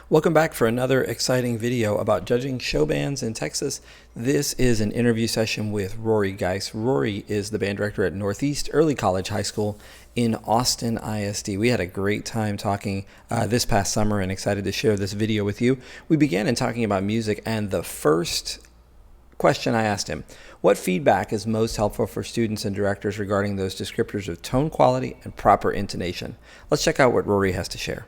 Welcome back for another exciting video about judging show bands in Texas. This is an interview session with Rory Guice. Rory is the band director at Northeast Early College High School in Austin ISD. We had a great time talking this past summer and excited to share this video with you. We began in talking about music, and the first question I asked him, what feedback is most helpful for students and directors regarding those descriptors of tone quality and proper intonation? Let's check out what Rory has to share.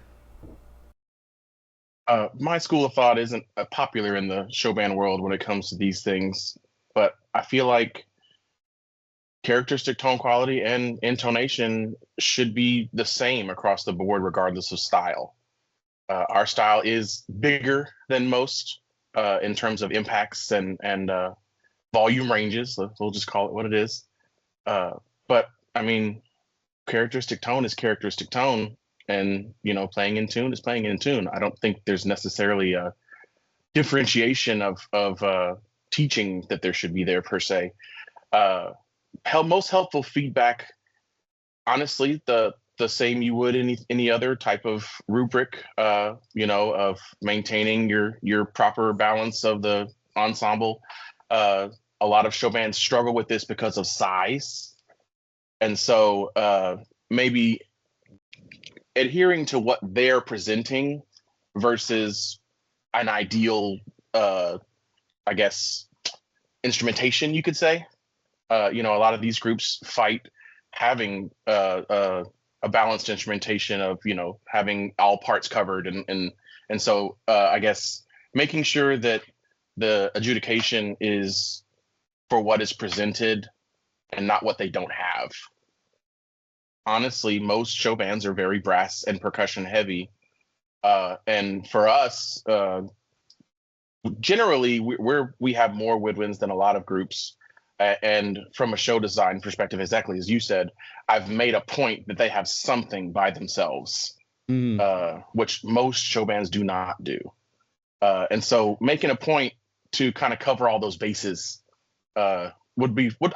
My school of thought isn't popular in the show band world when it comes to these things, but I feel like characteristic tone quality and intonation should be the same across the board, regardless of style. Our style is bigger than most in terms of impacts and volume ranges. We'll just call it what it is. But I mean, characteristic tone is characteristic tone, and playing in tune is playing in tune. I don't think there's necessarily a differentiation of teaching that there should be there per se. Most helpful feedback, honestly, the same you would any other type of rubric, of maintaining your proper balance of the ensemble. A lot of show bands struggle with this because of size, and so maybe adhering to what they're presenting versus an ideal, I guess, instrumentation, you could say. A lot of these groups fight having a balanced instrumentation of, having all parts covered. And so I guess making sure that the adjudication is for what is presented and not what they don't have. Honestly, most show bands are very brass and percussion heavy. And for us, generally, we have more woodwinds than a lot of groups. And from a show design perspective, exactly as you said, I've made a point that they have something by themselves, which most show bands do not do. And so making a point to kind of cover all those bases I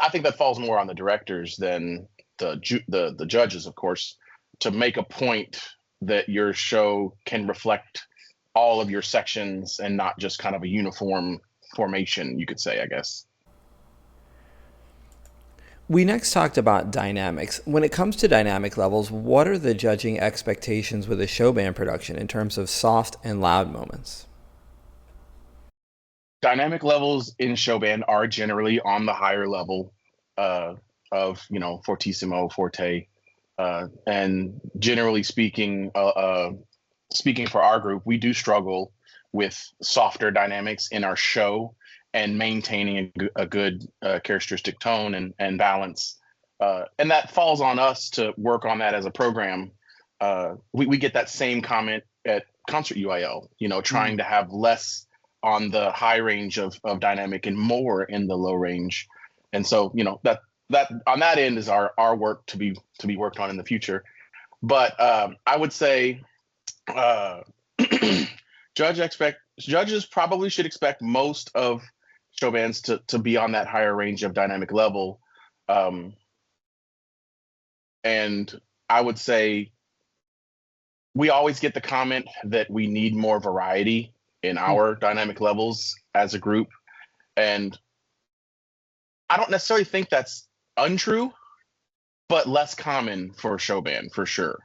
think that falls more on the directors than the judges, of course, to make a point that your show can reflect all of your sections and not just kind of a uniform formation, you could say, I guess. We next talked about dynamics. When it comes to dynamic levels, what are the judging expectations with a show band production in terms of soft and loud moments? Dynamic levels in show band are generally on the higher level of fortissimo, forte, and generally speaking for our group, we do struggle with softer dynamics in our show and maintaining a good characteristic tone and balance. And that falls on us to work on that as a program. We get that same comment at Concert UIL, trying to have less on the high range of dynamic and more in the low range. And so, that on that end is our work to be worked on in the future. But I would say judges probably should expect most of show bands to be on that higher range of dynamic level. And I would say we always get the comment that we need more variety in our dynamic levels as a group. And I don't necessarily think that's untrue, but less common for a show band for sure.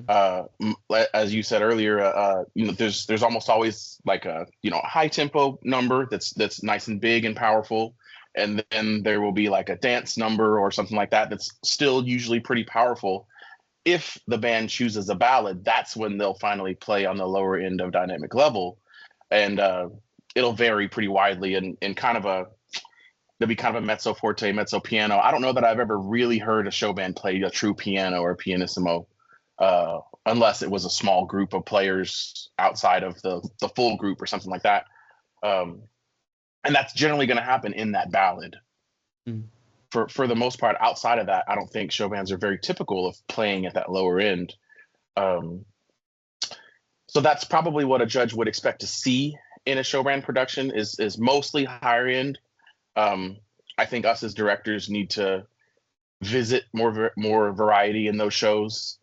As you said earlier, there's almost always like a high tempo number that's nice and big and powerful, and then there will be like a dance number or something like that that's still usually pretty powerful. If the band chooses a ballad, that's when they'll finally play on the lower end of dynamic level, and it'll vary pretty widely and there'll be kind of a mezzo forte, mezzo piano. I don't know that I've ever really heard a show band play a true piano or pianissimo, unless it was a small group of players outside of the full group or something like that. And that's generally going to happen in that ballad. For the most part, outside of that, I don't think show bands are very typical of playing at that lower end. So that's probably what a judge would expect to see in a show band production is mostly higher end. I think us as directors need to visit more variety in those shows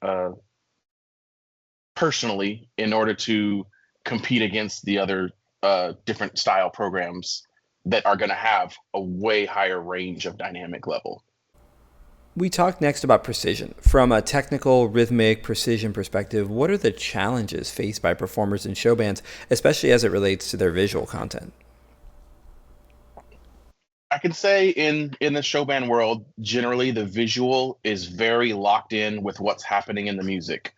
personally in order to compete against the other different style programs that are going to have a way higher range of dynamic level. We talked next about precision. From a technical, rhythmic, precision perspective, what are the challenges faced by performers in show bands, especially as it relates to their visual content? I can say in the show band world, generally the visual is very locked in with what's happening in the music.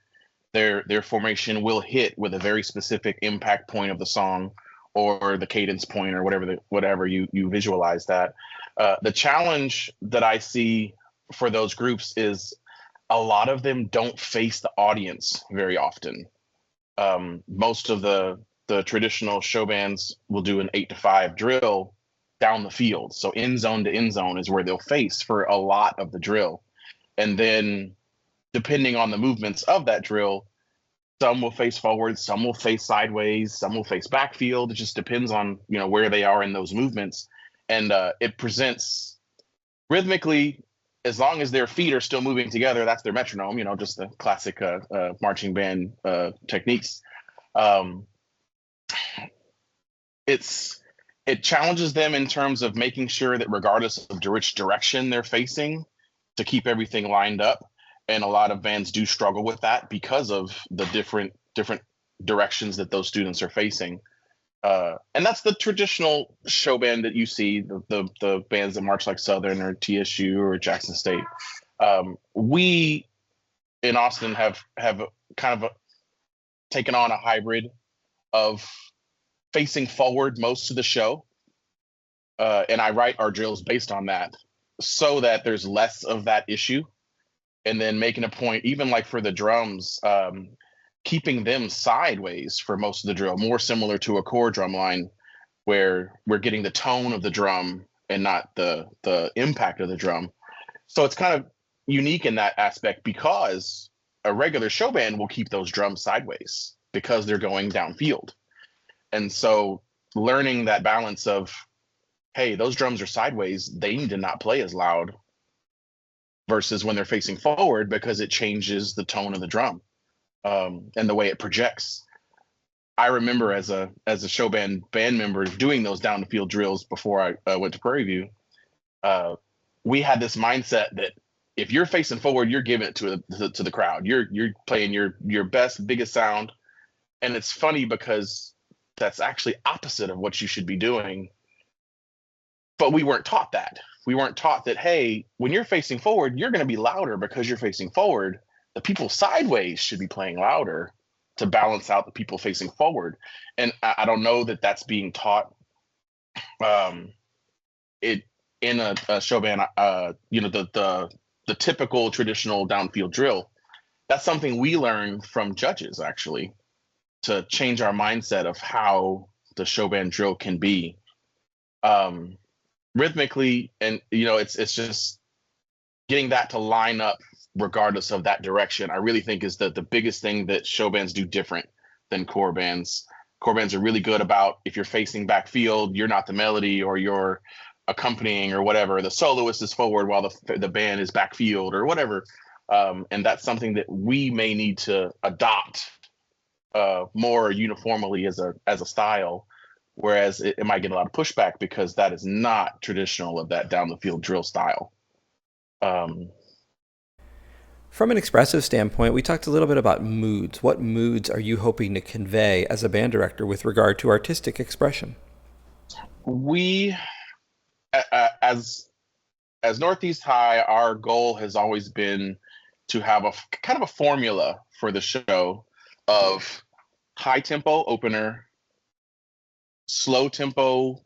Their formation will hit with a very specific impact point of the song or the cadence point or whatever you visualize that. The challenge that I see for those groups is a lot of them don't face the audience very often. Most of the traditional show bands will do an 8 to 5 drill down the field. So end zone to end zone is where they'll face for a lot of the drill. And then depending on the movements of that drill, some will face forward, some will face sideways, some will face backfield. It just depends on where they are in those movements, and it presents rhythmically. As long as their feet are still moving together, that's their metronome. Just the classic marching band techniques. Um, it challenges them in terms of making sure that regardless of which direction they're facing, to keep everything lined up. And a lot of bands do struggle with that because of the different directions that those students are facing. And that's the traditional show band that you see, the bands that march like Southern or TSU or Jackson State. We in Austin have kind of taken on a hybrid of facing forward most of the show, and I write our drills based on that, so that there's less of that issue. And then making a point, even like for the drums, keeping them sideways for most of the drill, more similar to a core drum line, where we're getting the tone of the drum and not the impact of the drum. So it's kind of unique in that aspect, because a regular show band will keep those drums sideways because they're going downfield. And so learning that balance of, hey, those drums are sideways, they need to not play as loud, versus when they're facing forward, because it changes the tone of the drum, and the way it projects. I remember as a show band member doing those down the field drills before I went to Prairie View. We had this mindset that if you're facing forward, you're giving it to the crowd. You're playing your best, biggest sound, and it's funny because that's actually opposite of what you should be doing. But we weren't taught that. We weren't taught that, hey, when you're facing forward, you're going to be louder because you're facing forward. The people sideways should be playing louder to balance out the people facing forward. And I don't know that that's being taught it in a show band. The typical traditional downfield drill. That's something we learned from judges, actually, to change our mindset of how the show band drill can be. Rhythmically, and it's just getting that to line up regardless of that direction, I really think is the biggest thing that show bands do different than core bands. Core bands are really good about, if you're facing backfield, you're not the melody, or you're accompanying or whatever, the soloist is forward while the band is backfield or whatever. And that's something that we may need to adopt more uniformly as a style. Whereas it might get a lot of pushback because that is not traditional of that down the field drill style. From an expressive standpoint, we talked a little bit about moods. What moods are you hoping to convey as a band director with regard to artistic expression? We, as Northeast High, our goal has always been to have a kind of a formula for the show of high tempo opener, slow tempo,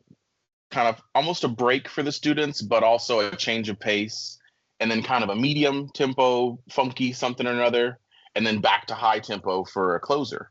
kind of almost a break for the students, but also a change of pace, and then kind of a medium tempo, funky something or another, and then back to high tempo for a closer.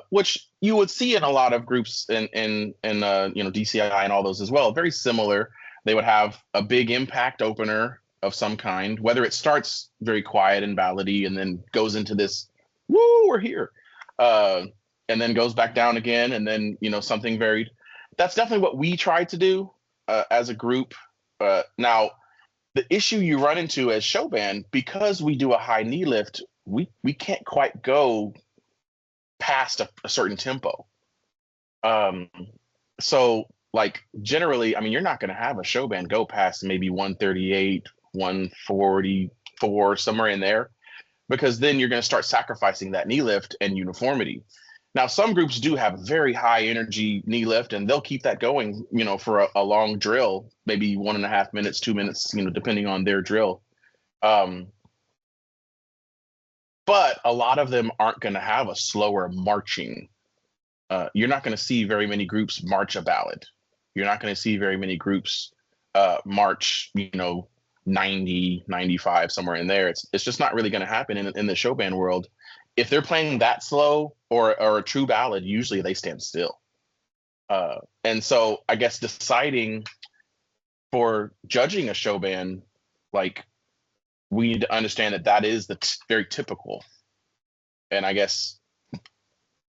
Which you would see in a lot of groups in DCI and all those as well. Very similar. They would have a big impact opener of some kind, whether it starts very quiet and ballady and then goes into this, woo, we're here, and then goes back down again, and then something varied. That's definitely what we try to do as a group. Now, the issue you run into as show band, because we do a high knee lift, we can't quite go past a certain tempo. Um, so like generally, I mean, you're not going to have a show band go past maybe 138, 144, somewhere in there, because then you're going to start sacrificing that knee lift and uniformity. Now, some groups do have very high energy knee lift, and they'll keep that going, for a long drill, maybe 1.5 minutes, 2 minutes, depending on their drill. Um, but a lot of them aren't going to have a slower marching. You're not going to see very many groups march a ballad. You're not going to see very many groups march, 90, 95, somewhere in there. It's just not really going to happen in the show band world. If they're playing that slow or a true ballad, usually they stand still. And so I guess deciding for judging a show band, like, we need to understand that is very typical. And I guess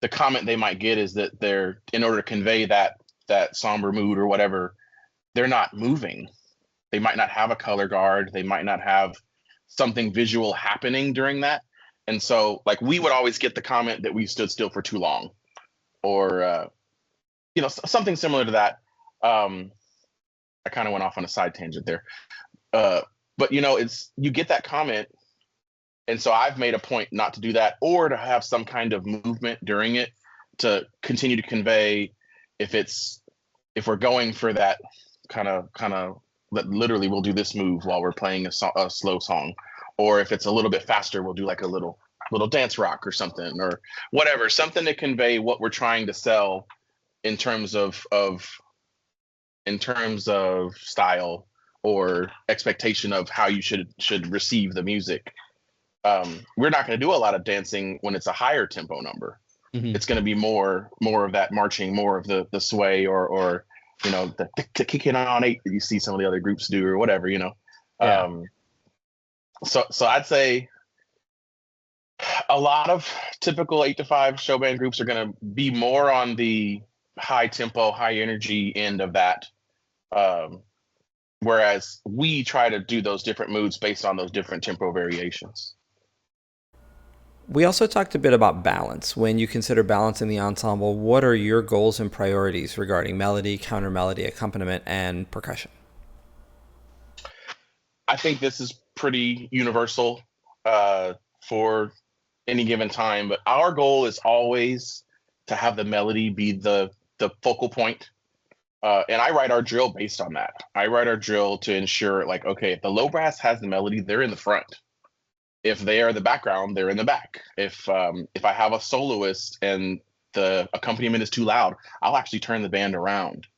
the comment they might get is that they're, in order to convey that somber mood or whatever, they're not moving. They might not have a color guard. They might not have something visual happening during that. And so, like, we would always get the comment that we stood still for too long, or something similar to that. I kind of went off on a side tangent there, but it's, you get that comment, and so I've made a point not to do that, or to have some kind of movement during it to continue to convey, if we're going for that kind of that literally we'll do this move while we're playing a slow song, or if it's a little bit faster, we'll do like a little dance rock or something, or whatever, something to convey what we're trying to sell in terms of style or expectation of how you should receive the music. We're not going to do a lot of dancing when it's a higher tempo number. Mm-hmm. It's going to be more of that marching, more of the sway, or the kicking on eight that you see some of the other groups do, or whatever. Yeah. So I'd say a lot of typical 8 to 5 show band groups are going to be more on the high tempo, high energy end of that. Whereas we try to do those different moods based on those different tempo variations. We also talked a bit about balance. When you consider balance in the ensemble, what are your goals and priorities regarding melody, counter melody, accompaniment, and percussion? I think this is pretty universal for any given time, but our goal is always to have the melody be the focal point. And I write our drill based on that. I write our drill to ensure, like, okay, if the low brass has the melody, they're in the front. If they are the background, they're in the back. If I have a soloist and the accompaniment is too loud, I'll actually turn the band around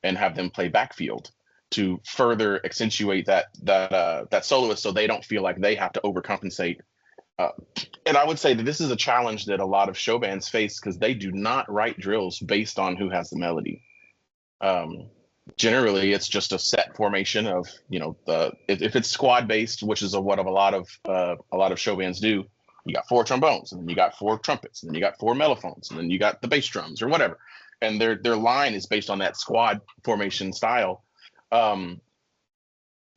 and have them play backfield to further accentuate that soloist, so they don't feel like they have to overcompensate. And I would say that this is a challenge that a lot of show bands face, because they do not write drills based on who has the melody. Generally, it's just a set formation of, if it's squad based, which is what a lot of show bands do. You got 4 trombones, and then you got 4 trumpets, and then you got 4 mellophones, and then you got the bass drums or whatever, and their line is based on that squad formation style.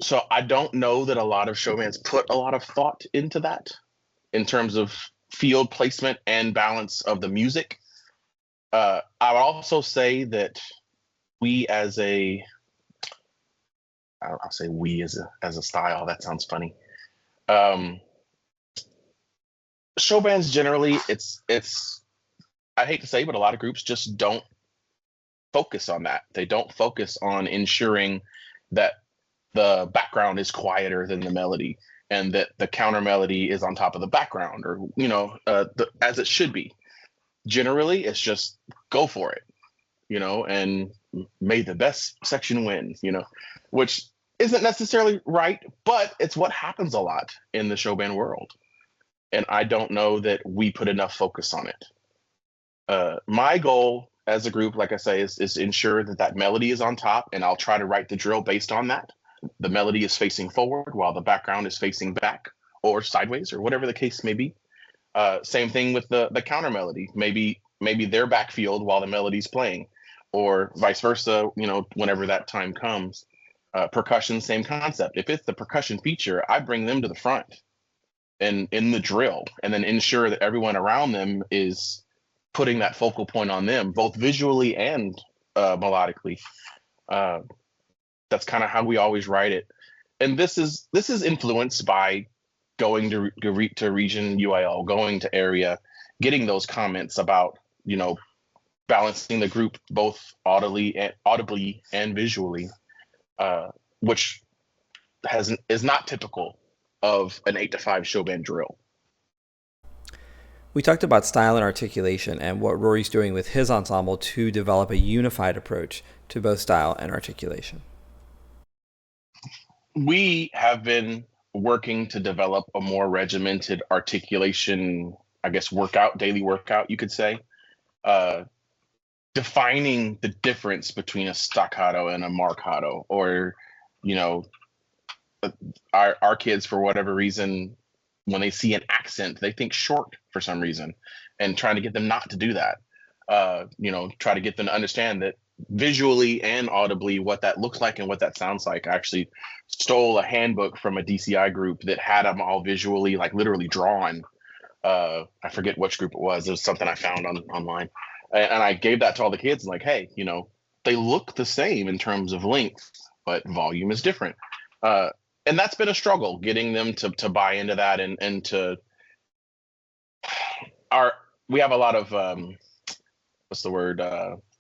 So I don't know that a lot of show bands put a lot of thought into that in terms of field placement and balance of the music. I would also say that we as a I'll say we as a style, that sounds funny. Show bands generally, it's I hate to say, but a lot of groups just don't focus on that. They don't focus on ensuring that the background is quieter than the melody, and that the counter melody is on top of the background, or as it should be. Generally, it's just go for it, and may the best section win, which isn't necessarily right, but it's what happens a lot in the show band world. And I don't know that we put enough focus on it. My goal as a group, like I say, is to ensure that melody is on top, and I'll try to write the drill based on that. The melody is facing forward while the background is facing back or sideways, or whatever the case may be. Same thing with the counter melody. Maybe they're backfield while the melody's playing, or vice versa, whenever that time comes. Percussion, same concept. If it's the percussion feature, I bring them to the front and in the drill, and then ensure that everyone around them is putting that focal point on them, both visually and melodically. Uh, that's kind of how we always write it. And this is influenced by going to region UIL, going to area, getting those comments about, balancing the group both audibly and visually, which is not typical of an 8 to 5 show band drill. We talked about style and articulation and what Rory's doing with his ensemble to develop a unified approach to both style and articulation. We have been working to develop a more regimented articulation, I guess, daily workout, you could say, defining the difference between a staccato and a marcato, or, our kids, for whatever reason, when they see an accent, they think short for some reason, and trying to get them not to do that. Try to get them to understand that visually and audibly what that looks like and what that sounds like. I actually stole a handbook from a DCI group that had them all visually, like literally drawn. I forget which group it was. It was something I found online. And I gave that to all the kids, like, hey, they look the same in terms of length, but volume is different. And that's been a struggle, getting them to buy into that, and to we have a lot of what's the word,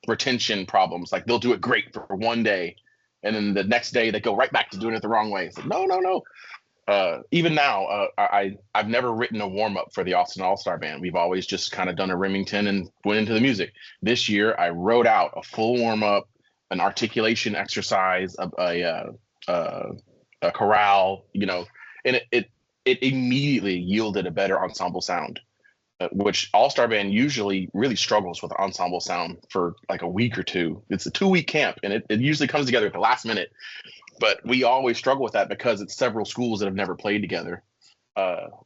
retention problems. Like, they'll do it great for one day, and then the next day they go right back to doing it the wrong way. It's like, no. Even now, I've never written a warm up for the Austin All-Star Band. We've always just kind of done a Remington and went into the music. This year, I wrote out a full warm up, an articulation exercise, a chorale, and it immediately yielded a better ensemble sound, which All-Star Band usually really struggles with ensemble sound for like a week or two. It's a 2-week camp, and it usually comes together at the last minute. But we always struggle with that because it's several schools that have never played together,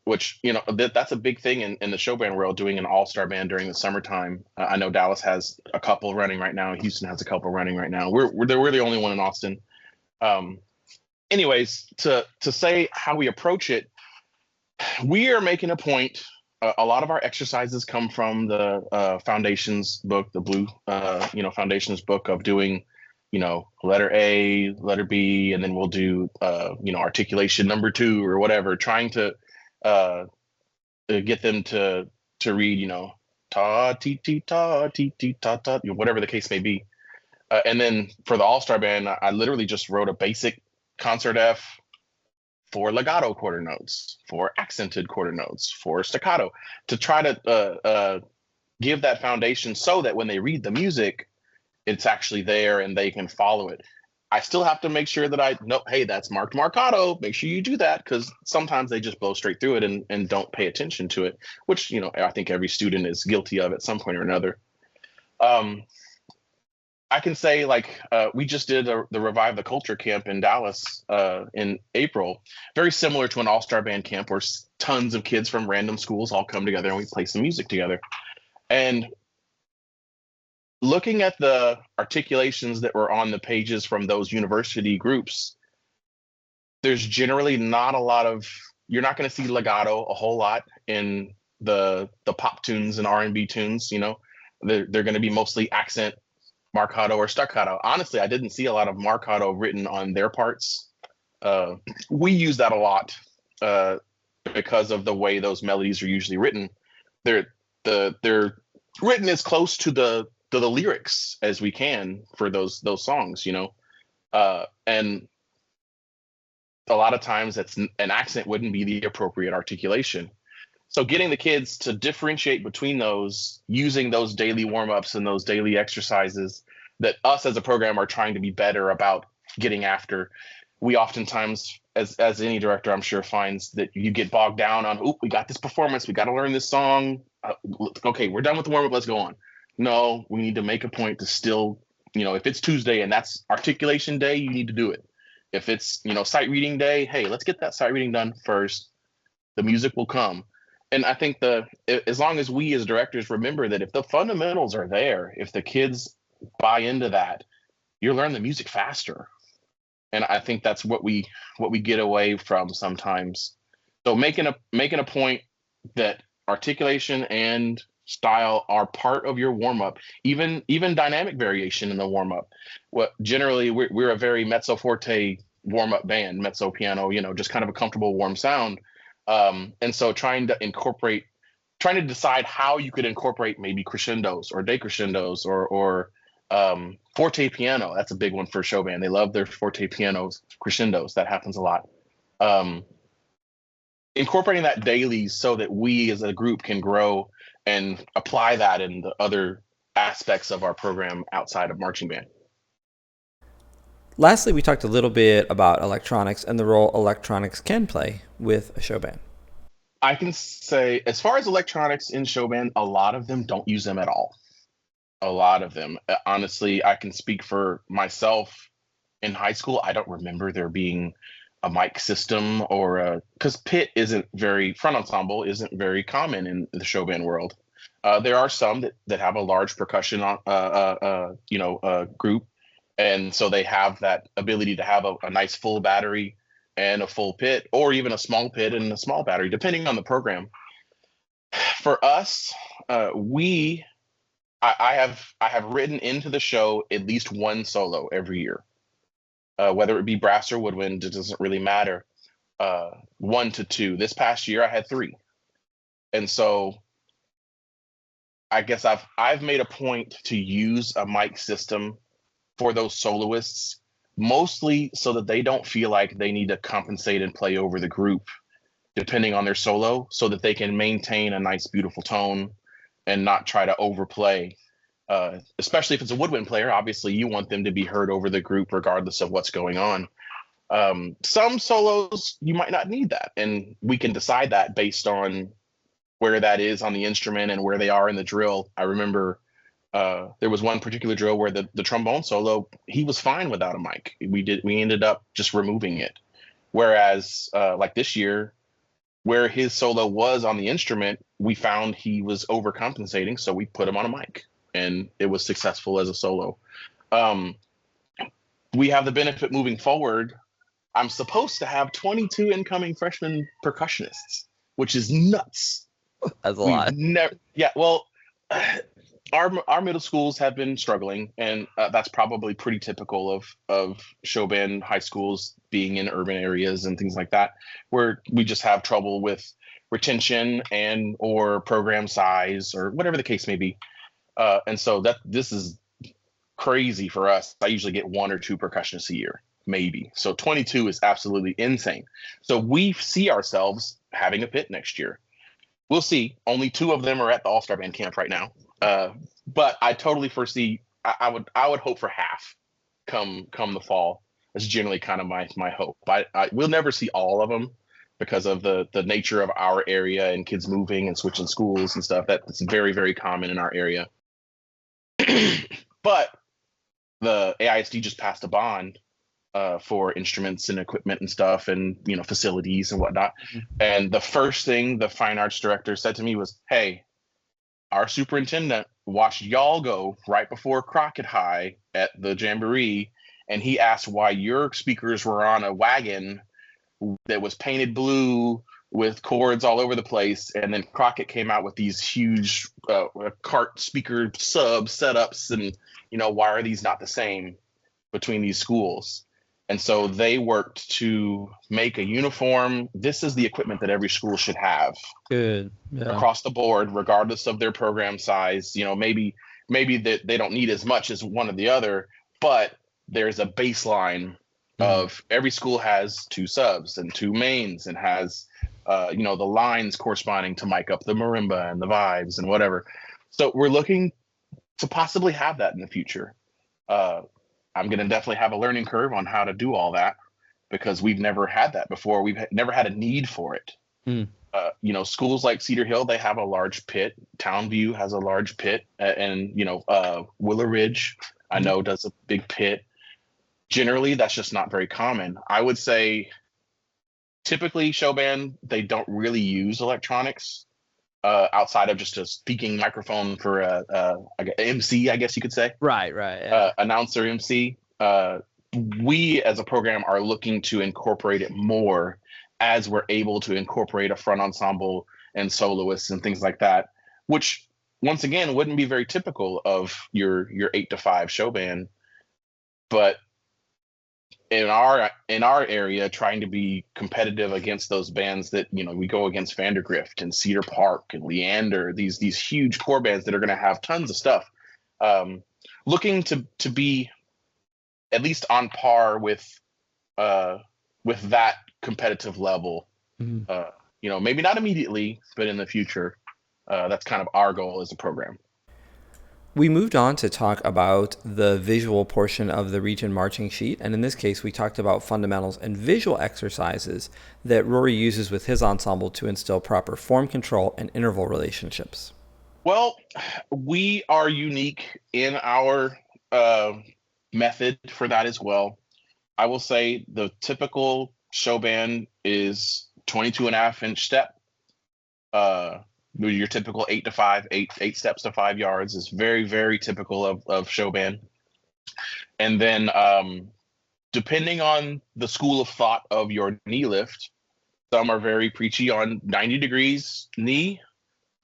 which, that's a big thing in the show band world, doing an all-star band during the summertime. I know Dallas has a couple running right now. Houston has a couple running right now. We're the only one in Austin. Anyways, to say how we approach it, we are making a point. A lot of our exercises come from the Foundations book, the Blue, Foundations book, of doing, letter A, letter B, and then we'll do, articulation number 2 or whatever, trying to get them to read, ta, ti, ti, ta, ti, ti, ta, ta, whatever the case may be. And then for the All-Star Band, I literally just wrote a basic concert F for legato quarter notes, for accented quarter notes, for staccato, to try to give that foundation so that when they read the music, it's actually there and they can follow it. I still have to make sure that I know, hey, that's marked marcato. Make sure you do that, because sometimes they just blow straight through it and don't pay attention to it, which, I think every student is guilty of at some point or another. I can say, like, we just did the Revive the Culture camp in Dallas in April, very similar to an all-star band camp where tons of kids from random schools all come together and we play some music together. And looking at the articulations that were on the pages from those university groups, there's generally not a lot of, you're not going to see legato a whole lot in the pop tunes and R&B tunes. They're going to be mostly accent, marcato, or staccato. Honestly, I didn't see a lot of marcato written on their parts. We use that a lot because of the way those melodies are usually written. They're written as close to the lyrics as we can for those songs, and a lot of times an accent wouldn't be the appropriate articulation. So getting the kids to differentiate between those, using those daily warm-ups and those daily exercises that us as a program are trying to be better about getting after. We oftentimes, as any director I'm sure finds, that you get bogged down on, we got this performance, we got to learn this song. Okay, we're done with the warm-up, let's go on. No, we need to make a point to still, if it's Tuesday and that's articulation day, you need to do it. If it's, sight reading day, hey, let's get that sight reading done first. The music will come. And I think as long as we as directors remember that if the fundamentals are there, if the kids buy into that, you learn the music faster. And I think that's what we get away from sometimes. So making a point that articulation and style are part of your warm up, even dynamic variation in the warm up. What generally we're a very mezzo forte warm up band, mezzo piano, just kind of a comfortable warm sound. And so trying to decide how you could incorporate maybe crescendos or decrescendos or forte piano. That's a big one for a show band. They love their forte pianos, crescendos. That happens a lot. Incorporating that daily so that we as a group can grow and apply that in the other aspects of our program outside of marching band. Lastly, we talked a little bit about electronics and the role electronics can play with a show band. I can say, as far as electronics in show band, a lot of them don't use them at all. A lot of them. Honestly, I can speak for myself. In high school, I don't remember there being a mic system because front ensemble isn't very common in the show band world. There are some that have a large percussion group, and so they have that ability to have a nice full battery and a full pit, or even a small pit and a small battery, depending on the program. For us, I have written into the show at least one solo every year. Whether it be brass or woodwind, it doesn't really matter. 1 to 2. This past year, I had 3, and so I guess I've made a point to use a mic system for those soloists, mostly so that they don't feel like they need to compensate and play over the group, depending on their solo, so that they can maintain a nice, beautiful tone and not try to overplay. Especially if it's a woodwind player, obviously you want them to be heard over the group regardless of what's going on. Some solos, you might not need that. And we can decide that based on where that is on the instrument and where they are in the drill. I remember there was one particular drill where the trombone solo, he was fine without a mic. We ended up just removing it. Whereas like this year, where his solo was on the instrument, we found he was overcompensating, so we put him on a mic. And it was successful as a solo. We have the benefit moving forward. I'm supposed to have 22 incoming freshman percussionists, which is nuts. That's a lot. Our middle schools have been struggling, and that's probably pretty typical of show band high schools being in urban areas and things like that, where we just have trouble with retention and or program size or whatever the case may be. And so this is crazy for us. I usually get 1 or 2 percussionists a year, maybe. So 22 is absolutely insane. So we see ourselves having a pit next year. We'll see. Only 2 of them are at the All-Star Band camp right now. But I totally foresee. I would hope for half come the fall. That's generally kind of my hope. We'll never see all of them because of the nature of our area and kids moving and switching schools and stuff. That's very, very common in our area. But the AISD just passed a bond for instruments and equipment and stuff and facilities and whatnot. Mm-hmm. And the first thing the fine arts director said to me was, "Hey, our superintendent watched y'all go right before Crockett High at the Jamboree, and he asked why your speakers were on a wagon that was painted blue with cords all over the place, and then Crockett came out with these huge cart speaker sub setups, and why are these not the same between these schools?" And so they worked to make a uniform. This is the equipment that every school should have. Good. Yeah. Across the board, regardless of their program size. Maybe that they don't need as much as one or the other, but there's a baseline of every school has 2 subs and 2 mains and has the lines corresponding to mic up the marimba and the vibes and whatever. So we're looking to possibly have that in the future. I'm going to definitely have a learning curve on how to do all that because we've never had that before. We've never had a need for it. Schools like Cedar Hill, they have a large pit. Townview has a large pit, and Willow Ridge, I know, does a big pit. Generally, that's just not very common. I would say typically show band, they don't really use electronics outside of just a speaking microphone for a MC, I guess you could say. Right. Yeah. Announcer MC. We as a program are looking to incorporate it more as we're able to incorporate a front ensemble and soloists and things like that, which once again wouldn't be very typical of your 8 to 5 show band. But in our area, trying to be competitive against those bands that, we go against Vandergrift and Cedar Park and Leander, these huge core bands that are going to have tons of stuff. Looking to be at least on par with that competitive level. Maybe not immediately, but in the future. That's kind of our goal as a program. We moved on to talk about the visual portion of the region marching sheet, and in this case, we talked about fundamentals and visual exercises that Rory uses with his ensemble to instill proper form control and interval relationships. Well, we are unique in our method for that as well. I will say the typical show band is 22.5-inch step. Your typical 8 to 5, eight steps to 5 yards is very, very typical of show band. And then depending on the school of thought of your knee lift, some are very preachy on 90 degrees knee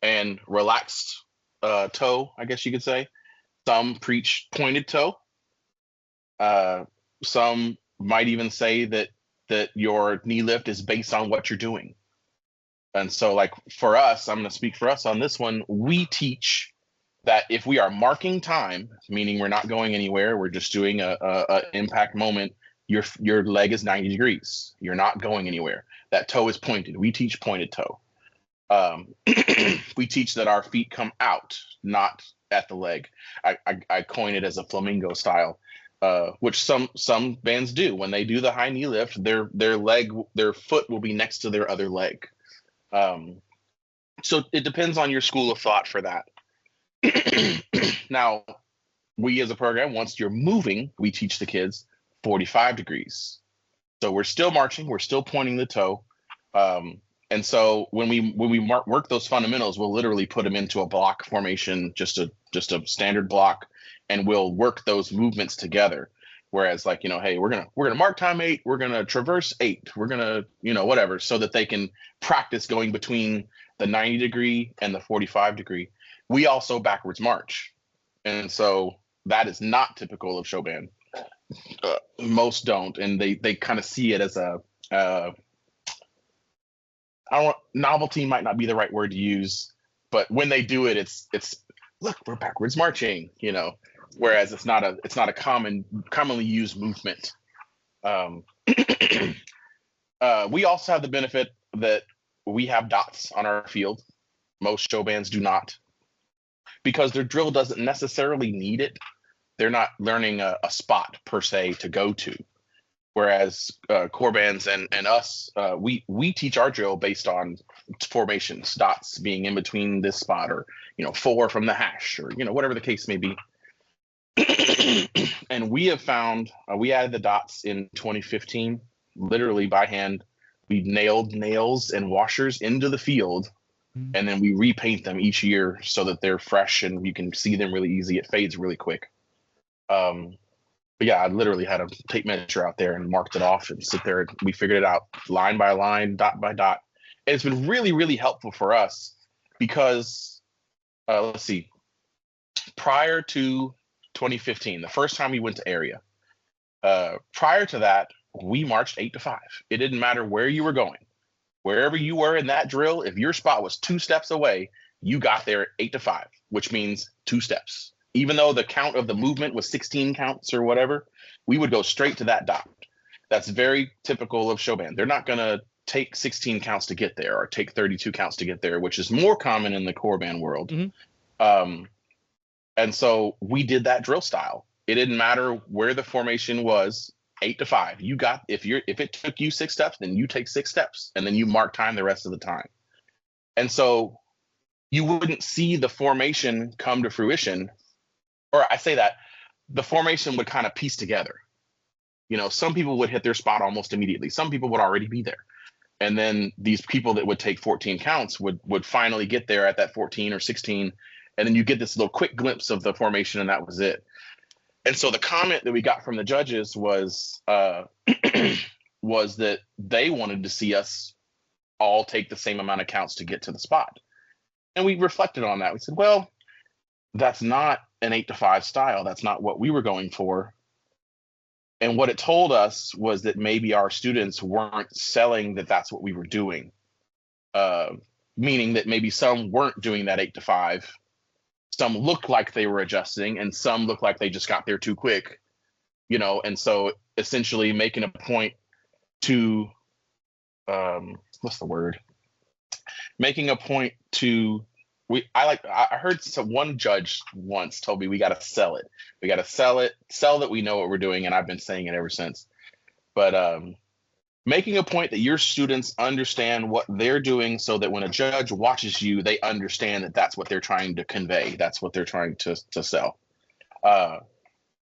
and relaxed toe, I guess you could say. Some preach pointed toe. Some might even say that your knee lift is based on what you're doing. And so, like, for us, I'm going to speak for us on this one. We teach that if we are marking time, meaning we're not going anywhere, we're just doing a impact moment, your leg is 90 degrees. You're not going anywhere. That toe is pointed. We teach pointed toe. We teach that our feet come out, not at the leg. I coin it as a flamingo style, which some bands do. When they do the high knee lift, their foot will be next to their other leg. So it depends on your school of thought for that. Now, we as a program, once you're moving, we teach the kids 45 degrees. So we're still marching, we're still pointing the toe. And so when we work those fundamentals, we'll literally put them into a block formation, just a standard block, and we'll work those movements together. Whereas, like, hey, we're gonna mark time 8, we're gonna traverse 8, we're gonna, whatever, so that they can practice going between the 90 degree and the 45 degree. We also backwards march, and so that is not typical of show band. Most don't, and they kind of see it as novelty might not be the right word to use, but when they do it, it's look, we're backwards marching, whereas it's not a commonly used movement. We also have the benefit that we have dots on our field. Most show bands do not, because their drill doesn't necessarily need it. They're not learning a spot per se to go to. Whereas core bands and us, we teach our drill based on formations, dots being in between this spot, or 4 from the hash, or whatever the case may be. And we have found, we added the dots in 2015, literally by hand. We nailed nails and washers into the field, and then we repaint them each year so that they're fresh and you can see them really easy. It fades really quick. But yeah, I literally had a tape measure out there and marked it off and sit there. And we figured it out line by line, dot by dot. And it's been really, really helpful for us because, let's see, prior to 2015, the first time we went to area, prior to that, we marched 8 to 5. It didn't matter where you were going. Wherever you were in that drill, if your spot was 2 steps away, you got there 8 to 5, which means 2 steps. Even though the count of the movement was 16 counts or whatever, we would go straight to that dot. That's very typical of show band. They're not going to take 16 counts to get there or take 32 counts to get there, which is more common in the core band world. And so we did that drill style. It didn't matter where the formation was, 8 to 5. You got, if it took you 6 steps, then you take 6 steps, and then you mark time the rest of the time. And so you wouldn't see the formation come to fruition. Or I say that the formation would kind of piece together. Some people would hit their spot almost immediately. Some people would already be there. And then these people that would take 14 counts would finally get there at that 14 or 16. And then you get this little quick glimpse of the formation, and that was it. And so the comment that we got from the judges was was that they wanted to see us all take the same amount of counts to get to the spot. And we reflected on that. We said, well, that's not an 8 to 5 style. That's not what we were going for. And what it told us was that maybe our students weren't selling that that's what we were doing. Uh, Meaning that maybe some weren't doing that 8 to 5. Some looked like they were adjusting, and some looked like they just got there too quick, And so essentially making a point to, what's the word? Making a point to, I heard one judge once told me we got to sell it. We got to sell that we know what we're doing, and I've been saying it ever since. But making a point that your students understand what they're doing, so that when a judge watches you, they understand that that's what they're trying to convey. That's what they're trying to sell.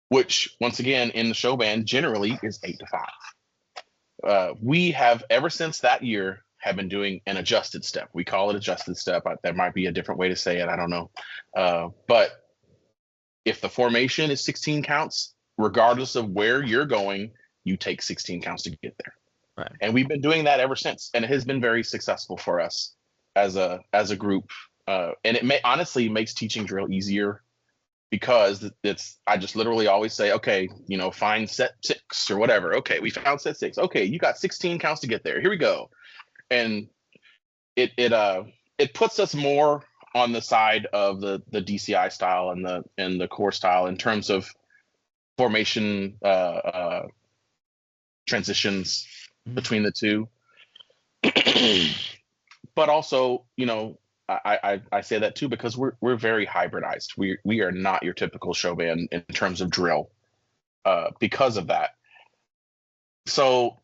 Which, once again, in the show band generally is 8 to 5. We have, ever since that year, have been doing an adjusted step. We call it adjusted step. There might be a different way to say it. I don't know. But if the formation is 16 counts, regardless of where you're going, you take 16 counts to get there. Right. And we've been doing that ever since, and it has been very successful for us as a group. And it honestly makes teaching drill easier, because I just literally always say, okay, find set 6 or whatever. Okay, we found set 6. Okay, you got 16 counts to get there. Here we go. And it puts us more on the side of the DCI style and the core style in terms of formation transitions between the two. But also, I say that too because we're very hybridized. We are not your typical show band in terms of drill, because of that. So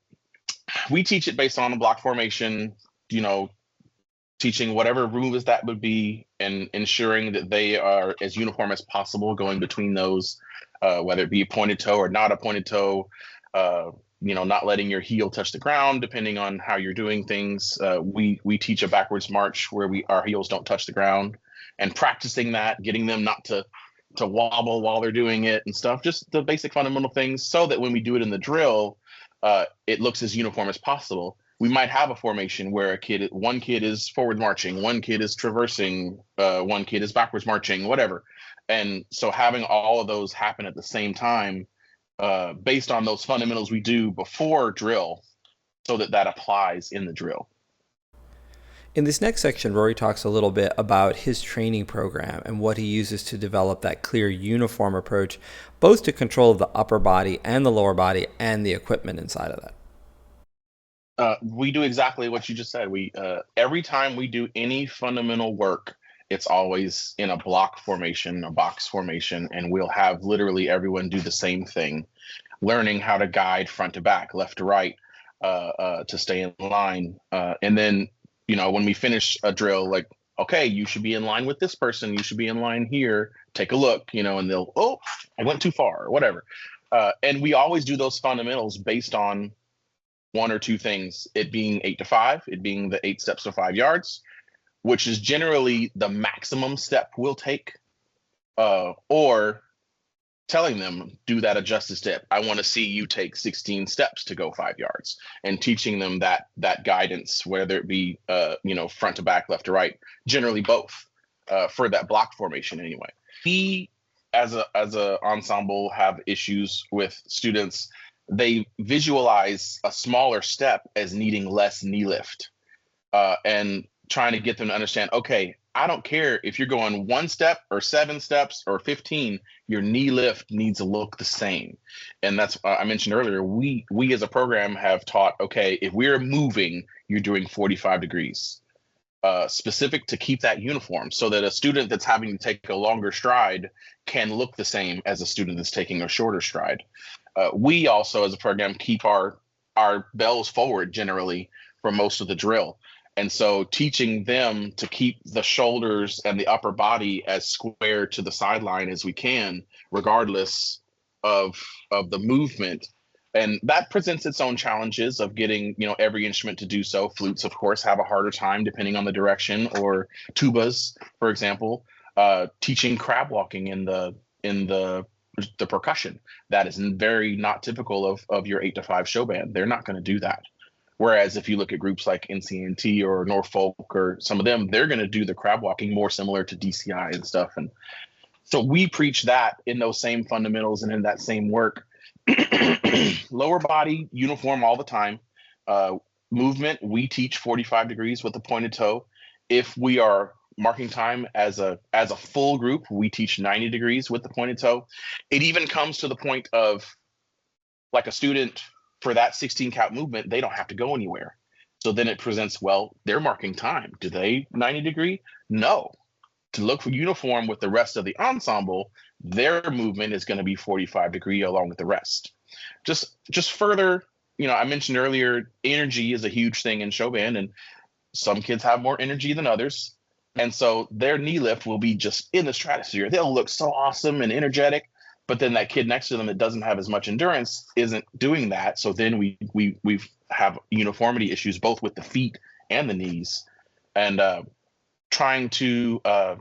we teach it based on a block formation, teaching whatever moves that would be, and ensuring that they are as uniform as possible going between those, whether it be a pointed toe or not a pointed toe, not letting your heel touch the ground, depending on how you're doing things. We teach a backwards march where our heels don't touch the ground, and practicing that, getting them not to wobble while they're doing it and stuff, just the basic fundamental things, so that when we do it in the drill, it looks as uniform as possible. We might have a formation where one kid is forward marching, one kid is traversing, one kid is backwards marching, whatever. And so having all of those happen at the same time, based on those fundamentals we do before drill, so that applies in the drill. In this next section, Rory talks a little bit about his training program and what he uses to develop that clear, uniform approach, both to control of the upper body and the lower body and the equipment inside of that. We do exactly what you just said. We every time we do any fundamental work, it's always in a block formation, a box formation, and we'll have literally everyone do the same thing, learning how to guide front to back, left to right, to stay in line. And then, when we finish a drill, like, okay, you should be in line with this person, you should be in line here, take a look, and they'll, oh, I went too far, or whatever. And we always do those fundamentals based on one or two things, it being 8 to 5, it being the 8 steps to 5 yards, which is generally the maximum step we'll take, or telling them, do that adjusted step. I want to see you take 16 steps to go 5 yards, and teaching them that guidance, whether it be, front to back, left to right, generally both, for that block formation anyway. We, as a ensemble, have issues with students. They visualize a smaller step as needing less knee lift, and trying to get them to understand, okay, I don't care if you're going 1 step or 7 steps or 15, your knee lift needs to look the same. And that's, I mentioned earlier, we as a program have taught, okay, if we're moving, you're doing 45 degrees, specific to keep that uniform, so that a student that's having to take a longer stride can look the same as a student that's taking a shorter stride. We also, as a program, keep our bells forward generally for most of the drill. And so teaching them to keep the shoulders and the upper body as square to the sideline as we can, regardless of the movement. And that presents its own challenges of getting, every instrument to do so. Flutes, of course, have a harder time depending on the direction, or tubas, for example, teaching crab walking in the percussion. That is very not typical of your 8 to 5 show band. They're not going to do that. Whereas if you look at groups like NCNT or Norfolk or some of them, they're going to do the crab walking more similar to DCI and stuff. And So we preach that in those same fundamentals and in that same work. Lower body uniform all the time. Uh, Movement, we teach 45 degrees with the pointed toe. If we are marking time as a full group, we teach 90 degrees with the pointed toe. It even comes to the point of, like, a student for that 16 count movement, they don't have to go anywhere. So then it presents, well, they're marking time. Do they 90 degree? No. To look for uniform with the rest of the ensemble, their movement is going to be 45 degree along with the rest. Just further, I mentioned earlier, energy is a huge thing in show band, and some kids have more energy than others. And so their knee lift will be just in the stratosphere. They'll look so awesome and energetic, but then that kid next to them that doesn't have as much endurance isn't doing that. So then we have uniformity issues both with the feet and the knees, and trying to I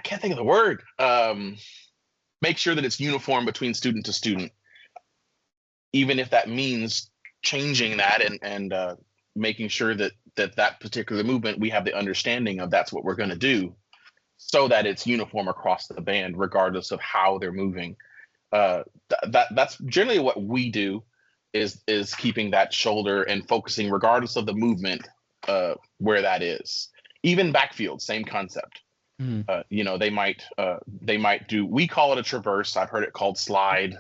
can't think of the word. Make sure that it's uniform between student to student, even if that means changing that and making sure that particular movement, we have the understanding of that's what we're going to do, so that it's uniform across the band, regardless of how they're moving. That's generally what we do, is keeping that shoulder and focusing regardless of the movement, where that is. Even backfield, same concept. They might do, we call it a traverse. I've heard it called slide,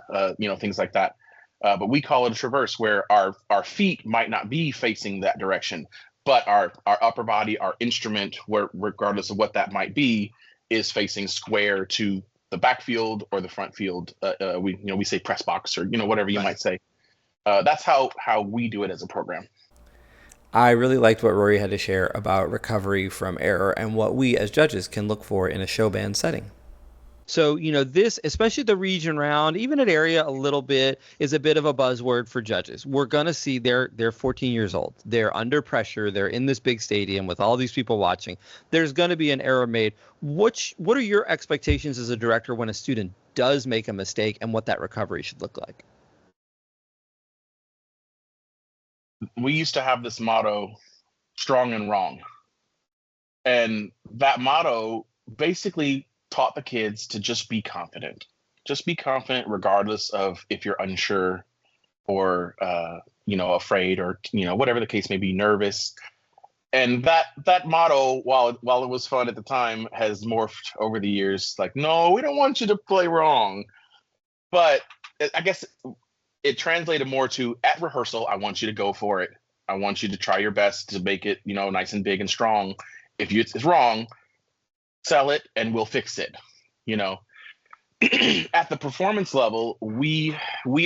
things like that. But we call it a traverse, where our feet might not be facing that direction, but our upper body, our instrument, where regardless of what that might be, is facing square to the backfield or the front field. We say press box, or whatever you might say. That's how we do it as a program. I really liked what Rory had to share about recovery from error and what we as judges can look for in a show band setting. So, this, especially the region round, even at area a little bit, is a bit of a buzzword for judges. We're going to see they're 14 years old. They're under pressure. They're in this big stadium with all these people watching. There's going to be an error made. What are your expectations as a director when a student does make a mistake, and what that recovery should look like? We used to have this motto, strong and wrong. And that motto basically taught the kids to just be confident. Just be confident regardless of if you're unsure or afraid, or whatever the case may be, nervous. And that motto, while it was fun at the time, has morphed over the years. Like, no, we don't want you to play wrong. But I guess it translated more to, at rehearsal, I want you to go for it. I want you to try your best to make it, nice and big and strong. If it's wrong, sell it and we'll fix it. At the performance level, we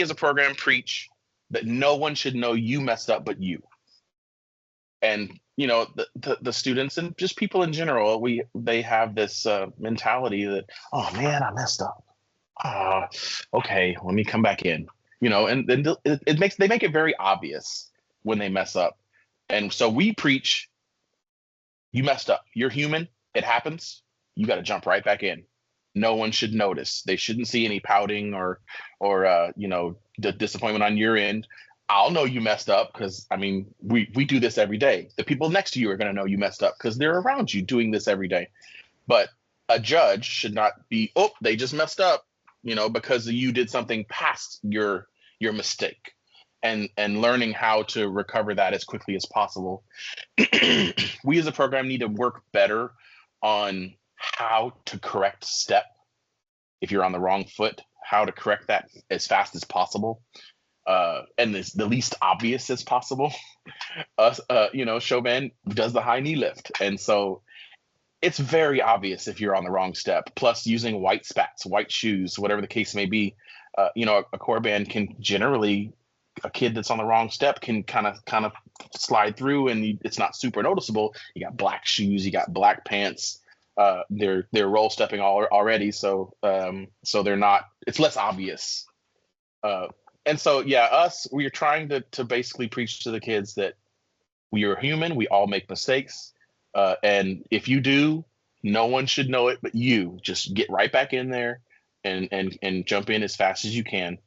as a program preach that no one should know you messed up but you. And the students and just people in general, they have this mentality that, oh man, I messed up. Okay, let me come back in. And then they make it very obvious when they mess up. And so we preach, you messed up. You're human. It happens. You got to jump right back in. No one should notice. They shouldn't see any pouting or disappointment on your end. I'll know you messed up because, we do this every day. The people next to you are going to know you messed up because they're around you doing this every day. But a judge should not be, oh, they just messed up, because you did something past your mistake, and learning how to recover that as quickly as possible. We as a program need to work better on how to correct step. If you're on the wrong foot, how to correct that as fast as possible, and the least obvious as possible. Show band does the high knee lift, and so it's very obvious if you're on the wrong step. Plus, using white spats, white shoes, whatever the case may be, a core band can generally, a kid that's on the wrong step can kind of slide through, and it's not super noticeable. You got black shoes, you got black pants. They're roll stepping already, so they're not. It's less obvious. And so, yeah, we are trying to basically preach to the kids that we are human. We all make mistakes. And if you do, no one should know it but you. Just get right back in there and jump in as fast as you can.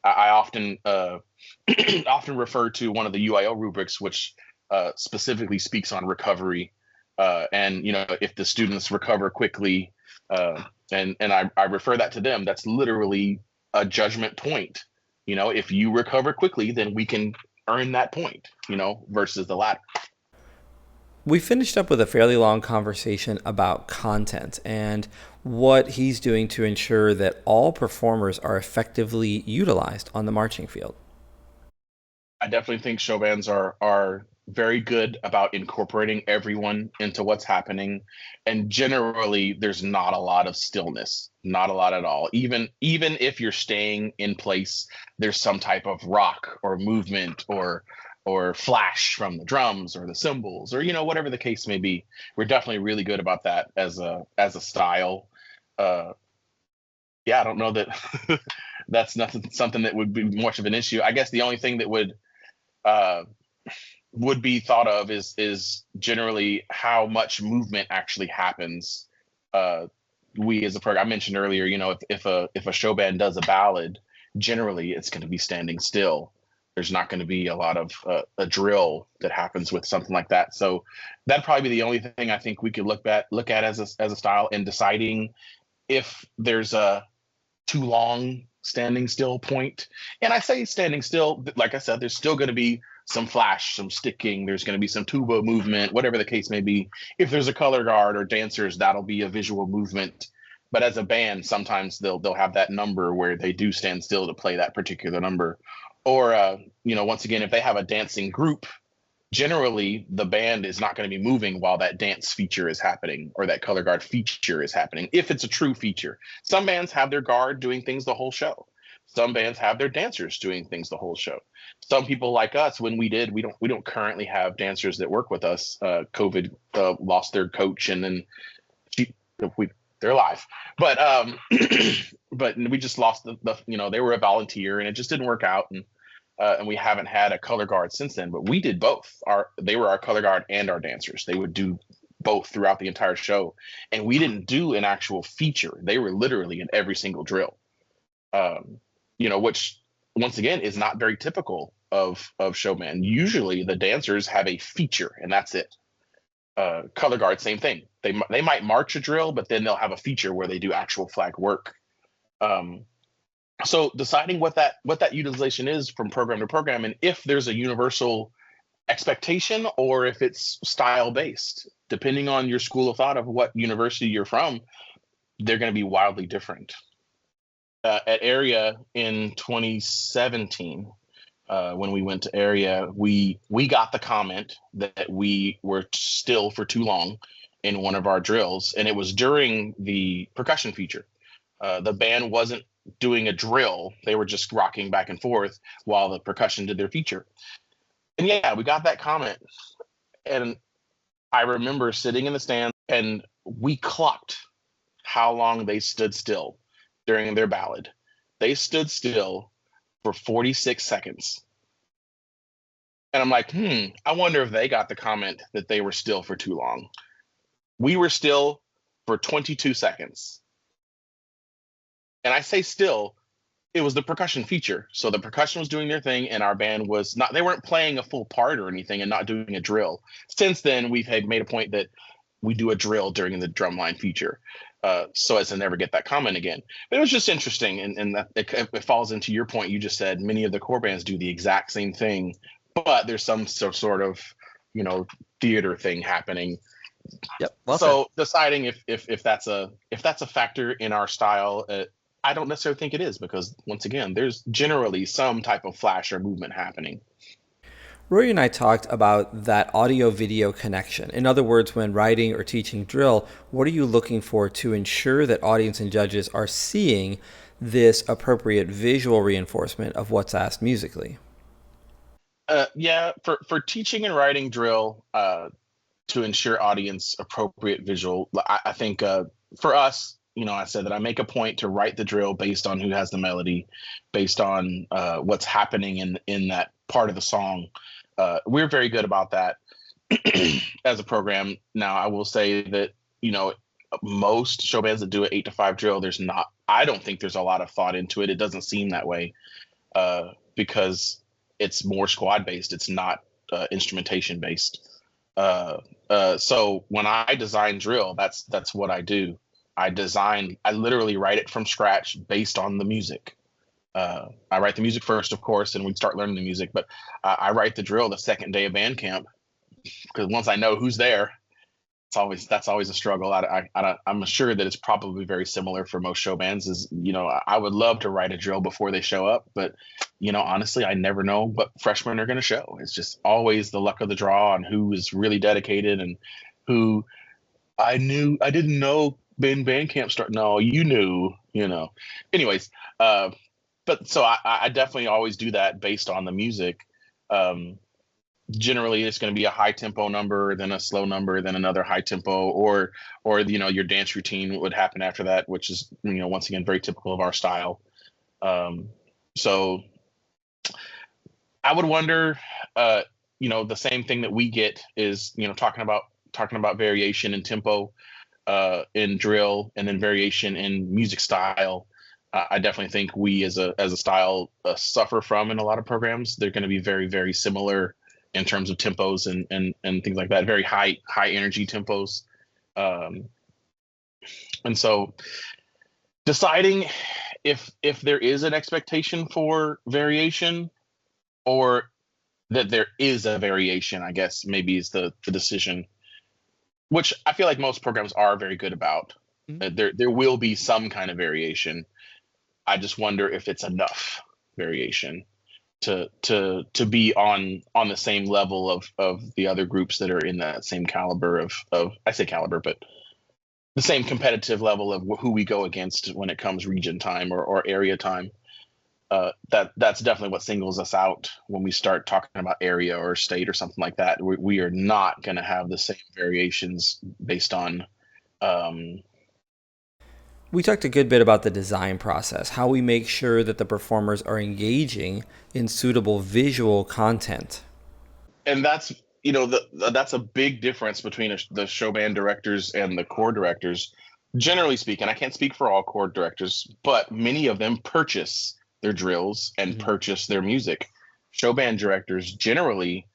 I often often refer to one of the UIO rubrics, which specifically speaks on recovery. And if the students recover quickly, and I refer that to them, that's literally a judgment point. If you recover quickly, then we can earn that point, versus the latter. We finished up with a fairly long conversation about content and what he's doing to ensure that all performers are effectively utilized on the marching field. I definitely think show bands are very good about incorporating everyone into what's happening, and generally there's not a lot of stillness, not a lot at all. Even if you're staying in place, there's some type of rock or movement or flash from the drums or the cymbals, or whatever the case may be. We're definitely really good about that as a style. Uh, yeah, I don't know that that's nothing something that would be much of an issue. I guess the only thing that uh, would be thought of is generally how much movement actually happens. Uh, we as a program, I mentioned earlier, if a show band does a ballad, generally it's going to be standing still. There's not going to be a lot of a drill that happens with something like that. So that'd probably be the only thing I think we could look at as a style, and deciding if there's a too long standing still point. And I say standing still, like I said, there's still going to be some flash, some sticking, there's going to be some tuba movement, whatever the case may be. If there's a color guard or dancers, that'll be a visual movement. But as a band, sometimes they'll have that number where they do stand still to play that particular number. Or once again, if they have a dancing group, generally the band is not going to be moving while that dance feature is happening or that color guard feature is happening, if it's a true feature. Some bands have their guard doing things the whole show. Some bands have their dancers doing things the whole show. Some people like us, when we don't currently have dancers that work with us. COVID lost their coach, and then she, they're alive, but but we just lost they were a volunteer, and it just didn't work out. And we haven't had a color guard since then. But we did both. They were our color guard and our dancers. They would do both throughout the entire show, and we didn't do an actual feature. They were literally in every single drill, which once again is not very typical of showman. Usually the dancers have a feature, and that's it. Color guard, same thing. They might march a drill, but then they'll have a feature where they do actual flag work. So deciding what that utilization is from program to program, and if there's a universal expectation or if it's style based, depending on your school of thought of what university you're from, they're going to be wildly different. At Area in 2017, when we went to Area, we got the comment that we were still for too long in one of our drills, and it was during the percussion feature. The band wasn't doing a drill. They were just rocking back and forth while the percussion did their feature. And yeah, we got that comment. And I remember sitting in the stand, and we clocked how long they stood still during their ballad. They stood still for 46 seconds. And I'm like, I wonder if they got the comment that they were still for too long. We were still for 22 seconds. And I say still, it was the percussion feature. So the percussion was doing their thing, and our band was not, they weren't playing a full part or anything and not doing a drill. Since then, we've made a point that we do a drill during the drumline feature, so as to never get that comment again. But it was just interesting, and that it falls into your point you just said. Many of the core bands do the exact same thing, but there's some sort of theater thing happening. Yep. Well So said. deciding if that's a factor in our style, I don't necessarily think it is, because once again, there's generally some type of flash or movement happening. Rory and I talked about that audio video connection. In other words, when writing or teaching drill, what are you looking for to ensure that audience and judges are seeing this appropriate visual reinforcement of what's asked musically? Yeah, for teaching and writing drill, to ensure audience appropriate visual, I think for us, I said that I make a point to write the drill based on who has the melody, based on what's happening in that part of the song. We're very good about that as a program. Now, I will say that, most show bands that do an 8 to 5 drill, I don't think there's a lot of thought into it. It doesn't seem that way, because it's more squad based. It's not instrumentation based. Uh, so when I design drill, that's what I do. I literally write it from scratch based on the music. I write the music first, of course, and we start learning the music. But I write the drill the second day of band camp, because once I know who's there, that's always a struggle. I'm sure that it's probably very similar for most show bands. Is I would love to write a drill before they show up, but honestly, I never know what freshmen are going to show. It's just always the luck of the draw on who is really dedicated and who I didn't know band camp start. No, you knew. Anyways, but so I definitely always do that based on the music. Um, Generally it's going to be a high tempo number, then a slow number, then another high tempo, or your dance routine would happen after that, which is once again very typical of our style. So I would wonder, the same thing that we get is talking about variation in tempo in drill, and then variation in music style. I definitely think we as a style suffer from in a lot of programs. They're going to be very, very similar in terms of tempos and things like that. Very high energy tempos, um, and so deciding if there is an expectation for variation, or that there is a variation, I guess maybe is the decision, which I feel like most programs are very good about. There will be some kind of variation. I just wonder if it's enough variation to be on the same level of the other groups that are in that same caliber of I say caliber, but the same competitive level of who we go against when it comes region time or area time. That's definitely what singles us out when we start talking about area or state or something like that. We are not going to have the same variations based on. We talked a good bit about the design process, how we make sure that the performers are engaging in suitable visual content. And that's a big difference between the show band directors and the core directors. Generally speaking, I can't speak for all core directors, but many of them purchase their drills and purchase their music. Show band directors generally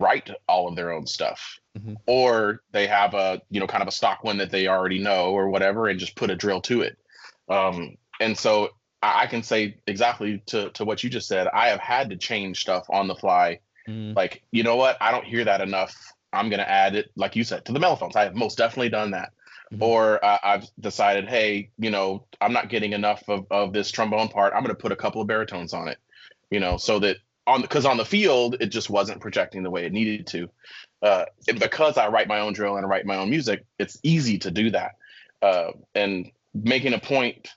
write all of their own stuff, or they have a kind of a stock one that they already know or whatever, and just put a drill to it. And so I can say exactly to what you just said. I have had to change stuff on the fly. Like, you know what? I don't hear that enough. I'm going to add it, like you said, to the mellophones. I have most definitely done that. Or I've decided, hey, I'm not getting enough of this trombone part. I'm going to put a couple of baritones on it, so that because on the field, it just wasn't projecting the way it needed to. And because I write my own drill and I write my own music, it's easy to do that. And making a point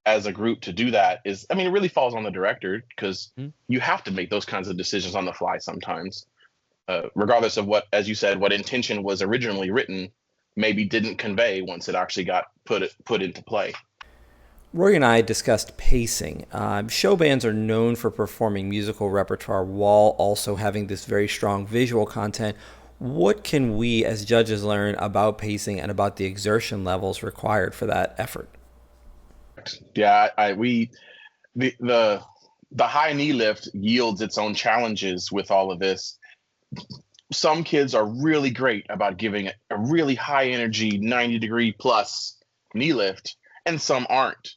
as a group to do that is, it really falls on the director, because you have to make those kinds of decisions on the fly sometimes, regardless of what, as you said, what intention was originally written, maybe didn't convey once it actually got put into play. Rory and I discussed pacing. Show bands are known for performing musical repertoire while also having this very strong visual content. What can we as judges learn about pacing and about the exertion levels required for that effort? Yeah, the high knee lift yields its own challenges with all of this. Some kids are really great about giving it a really high energy 90-degree plus knee lift, and some aren't.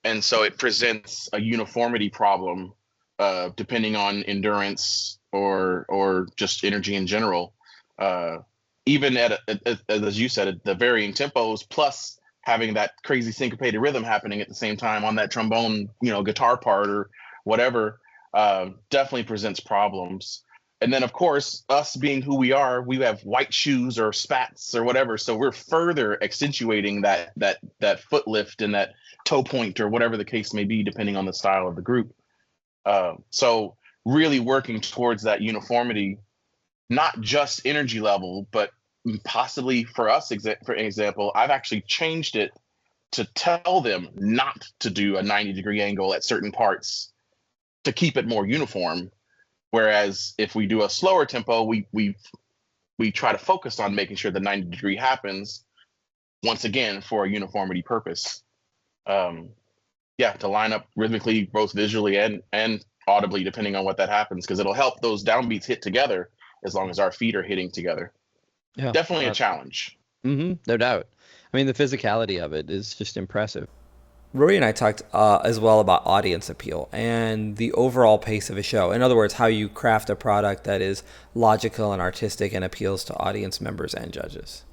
And so it presents a uniformity problem, depending on endurance or just energy in general. Even as you said, at the varying tempos, plus having that crazy syncopated rhythm happening at the same time on that trombone, guitar part or whatever, definitely presents problems. And then, of course, us being who we are, we have white shoes or spats or whatever, so we're further accentuating that foot lift and that toe point or whatever the case may be, depending on the style of the group. So really working towards that uniformity, not just energy level, but possibly for us, for example, I've actually changed it to tell them not to do a 90-degree angle at certain parts to keep it more uniform. Whereas if we do a slower tempo, we try to focus on making sure the 90-degree happens, once again, for a uniformity purpose. To line up rhythmically, both visually and audibly, depending on what that happens, because it'll help those downbeats hit together as long as our feet are hitting together. Yeah. Definitely a challenge. No doubt. I mean, the physicality of it is just impressive. Rory and I talked as well about audience appeal and the overall pace of a show. In other words, how you craft a product that is logical and artistic and appeals to audience members and judges.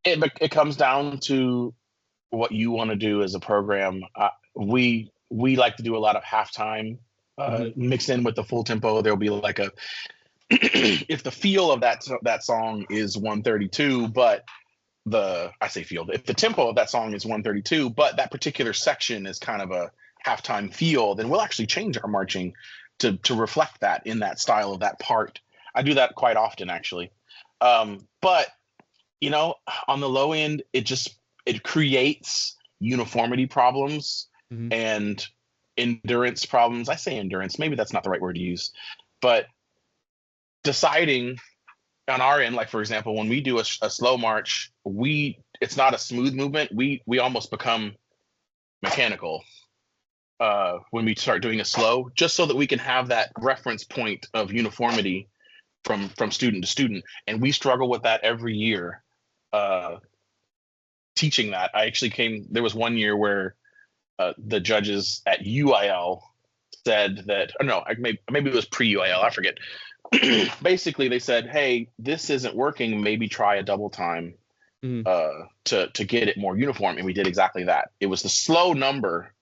It comes down to what you want to do as a program. We like to do a lot of halftime Hmm. mixed in with the full tempo. There'll be like a if the feel of that song is 132, but the I say feel if the tempo of that song is 132, but that particular section is kind of a halftime feel, then we'll actually change our marching to reflect that in that style of that part. I do that quite often actually. But you know, on the low end, it creates uniformity problems Hmm. and endurance problems. I say endurance, maybe that's not the right word to use, but deciding on our end, like for example, when we do a slow march, we it's not a smooth movement. We almost become mechanical when we start doing a slow, just so that we can have that reference point of uniformity from student to student. And we struggle with that every year. Uh, Teaching that, I actually came. There was one year where the judges at UIL said that, or no, maybe it was pre UIL. I forget. Basically, they said, "Hey, this isn't working. Maybe try a double time Hmm. to get it more uniform." And we did exactly that. It was the slow number,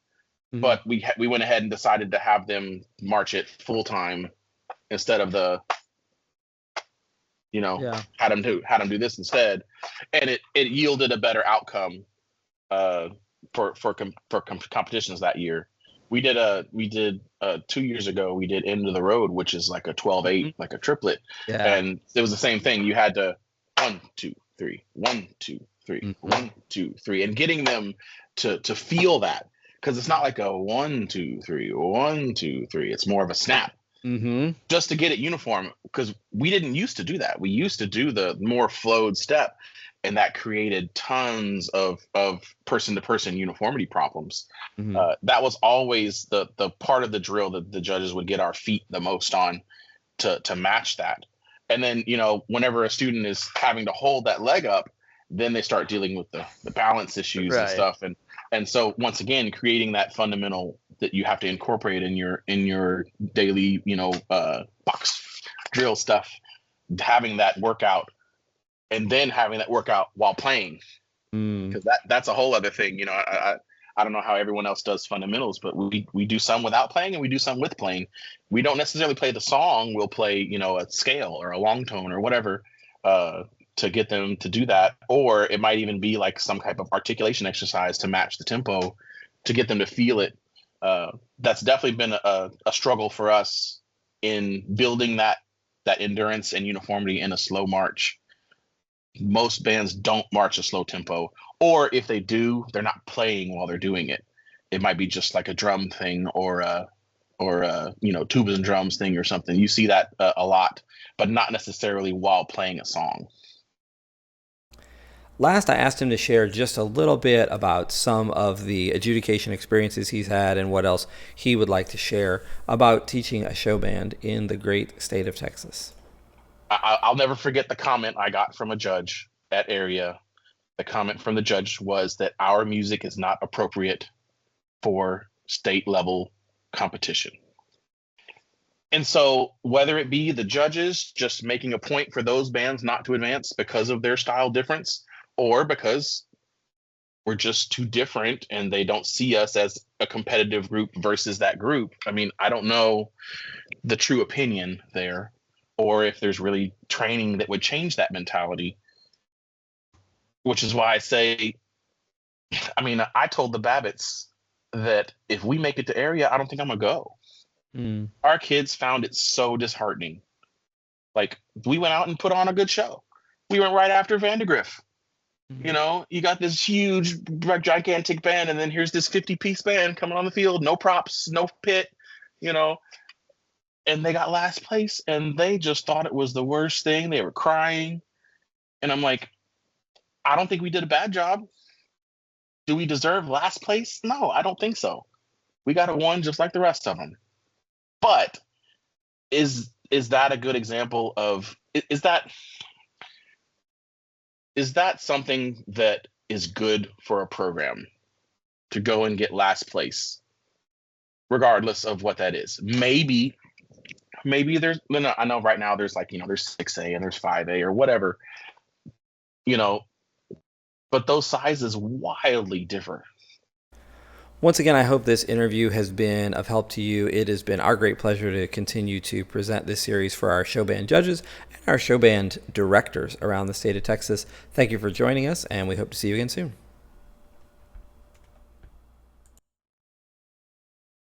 Hmm. but we went ahead and decided to have them march it full time instead of the you know Yeah. had them do this instead, and it yielded a better outcome uh, for competitions that year. We did 2 years ago. We did End of the Road, which is like a 12/8, Hmm. like a triplet, Yeah. and it was the same thing. You had to 1 2 3, 1 2 3, Hmm. 1 2 3, and getting them to feel that, because it's not like a 1 2 3, 1 2 3. It's more of a snap, Hmm. just to get it uniform, because we didn't used to do that. We used to do the more flowed step, and that created tons of person to person uniformity problems. Hmm. That was always the part of the drill that the judges would get our feet the most on to match that. And then whenever a student is having to hold that leg up, then they start dealing with the balance issues and Right. stuff. And so once again, creating that fundamental that you have to incorporate in your daily box drill stuff, having that workout, and then having that workout while playing, Mm. because that's a whole other thing. I don't know how everyone else does fundamentals, but we do some without playing and we do some with playing. We don't necessarily play the song. We'll play a scale or a long tone or whatever, uh, to get them to do that. Or it might even be like some type of articulation exercise to match the tempo, to get them to feel it. That's definitely been a struggle for us in building that endurance and uniformity in a slow march. Most bands don't march a slow tempo, or if they do, they're not playing while they're doing it. It might be just like a drum thing, or tubas and drums thing or something. You see that a lot, but not necessarily while playing a song. Last, I asked him to share just a little bit about some of the adjudication experiences he's had and what else he would like to share about teaching a show band in the great state of Texas. I'll never forget the comment I got from a judge at area. The comment from the judge was that our music is not appropriate for state level competition. And so, whether it be the judges just making a point for those bands not to advance because of their style difference, or because we're just too different and they don't see us as a competitive group versus that group. I mean, I don't know the true opinion there, or if there's really training that would change that mentality, which is why I say, I mean, I told the Babbitts that if we make it to area, I don't think I'm going to go. Mm. Our kids found it so disheartening. Like, we went out and put on a good show. We went right after Vandergriff. Mhm. You got this huge, gigantic band, and then here's this 50-piece band coming on the field, no props, no pit, you know, and they got last place, and they just thought it was the worst thing. They were crying, and I'm like, I don't think we did a bad job. Do we deserve last place? No, I don't think so. We got a one just like the rest of them. But is that a good example of is that is that something that is good for a program to go and get last place, regardless of what that is? Maybe there's, no, I know right now there's like, there's 6A and there's 5A or whatever, you know, but those sizes wildly differ. Once again, I hope this interview has been of help to you. It has been our great pleasure to continue to present this series for our show band judges and our show band directors around the state of Texas. Thank you for joining us, and we hope to see you again soon.